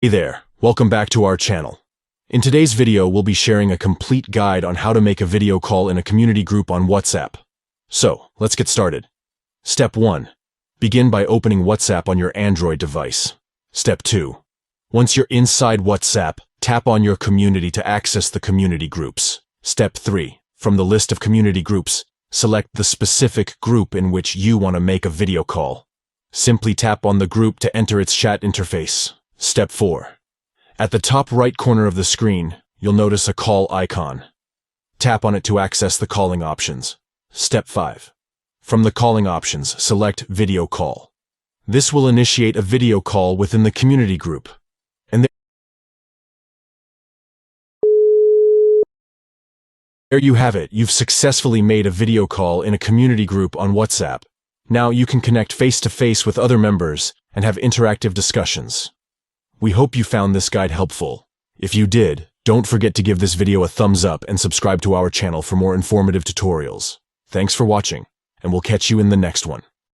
Hey there, welcome back to our channel. In today's video, we'll be sharing a complete guide on how to make a video call in a community group on WhatsApp. So, let's get started. Step 1. Begin by opening WhatsApp on your Android device. Step 2. Once you're inside WhatsApp, tap on your community to access the community groups. Step 3. From the list of community groups, select the specific group in which you want to make a video call. Simply tap on the group to enter its chat interface. Step 4. At the top right corner of the screen, you'll notice a call icon. Tap on it to access the calling options. Step 5. From the calling options, select Video Call. This will initiate a video call within the community group. And there you have it. You've successfully made a video call in a community group on WhatsApp. Now you can connect face-to-face with other members and have interactive discussions. We hope you found this guide helpful. If you did, don't forget to give this video a thumbs up and subscribe to our channel for more informative tutorials. Thanks for watching, and we'll catch you in the next one.